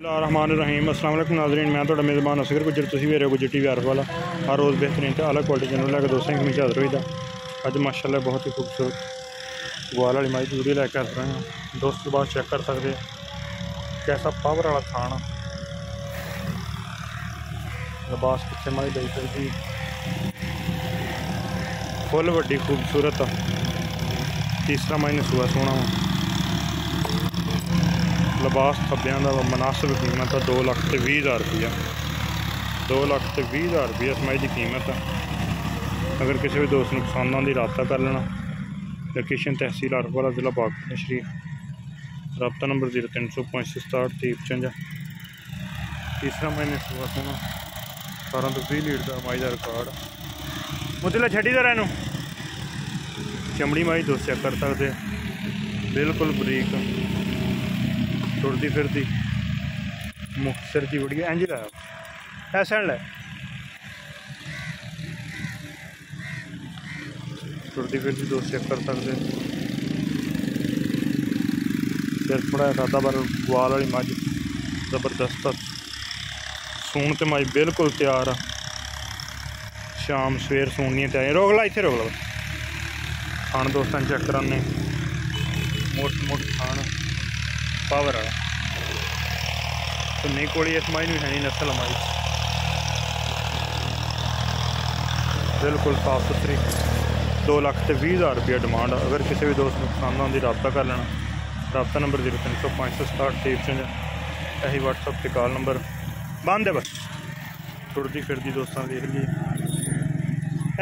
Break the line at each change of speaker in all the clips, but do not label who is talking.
रहमान अस्सलाम वालेकुम नाज़रीन, मैं थोड़ा मेज़बान असगर गुजर, तुसीं भी गुजर टी वी आर वाला हर रोज़ बेहतरीन तो अलग क्वालिटी चैनल लैके दोस्तों की हाज़र होई दा। अज माशाल्लाह बहुत ही खूबसूरत ग्वाल वाली माई वीडियो लैके आ रहे हैं। दोस्त बाद चेक कर सकते कैसा पावर वाला खाना लिबास पिछे माई दई सकती फुल वड्डी खूबसूरत तीसरा महीने सुबह सोना लिबास थब्बियां का मुनासिब कीमत है 2,20,000 रुपया 2,20,000 रुपया इस माई की कीमत है। अगर किसी भी दोस्त को पसंद आती रबता कर लेना। लोकेशन तहसील आरफवाला जिला पाकिस्तान शरीफ। रबता नंबर 036567 तीसरा महीने सुबह सोना 18 तो 20 लीटर का माई का रिकॉर्ड मुझे छड़ी दे रहनू चमड़ी माई दोस्त चेक कर सकते बिल्कुल बरीक टुरती फिरती मुख्तर की बड़ी इंज लाया ऐसा लै टुरती फिरती दोस्त चेक कर सकते फिर थोड़ा सादा पर ग्वाल वाली मझ जबरदस्त सून तो माई बिल्कुल तैयार आ शाम सवेर सूनी तैयार रोक ला इतने रोक ला खान दोस्तों चेक कराने मोट खान पावर वाला तो नहीं कोड़ी इस माई है नहीं नस्ल माई बिल्कुल साफ सुथरी 2,20,000 रुपया डिमांड। अगर किसी भी दोस्त को पसंद आती रबता कर लेना। रबता नंबर 036567 यही व्हाट्सअप से कॉल नंबर बंद है बस टुरती फिरती दोस्तों देख ली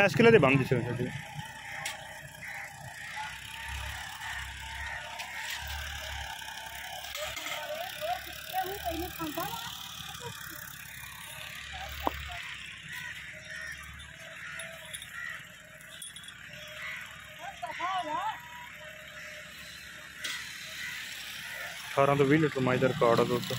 इस किले बंद ही सकते 18 तो 20 लीटर माई का रिकॉर्ड है दोस्तों।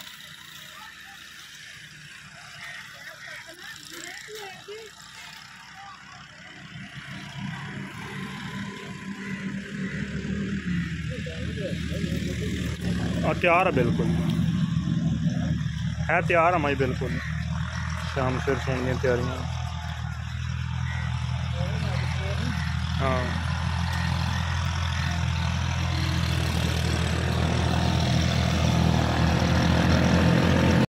तैयार है बिल्कुल है तैयार है माई बिल्कुल शाम फिर सोने की तैयारियां। हाँ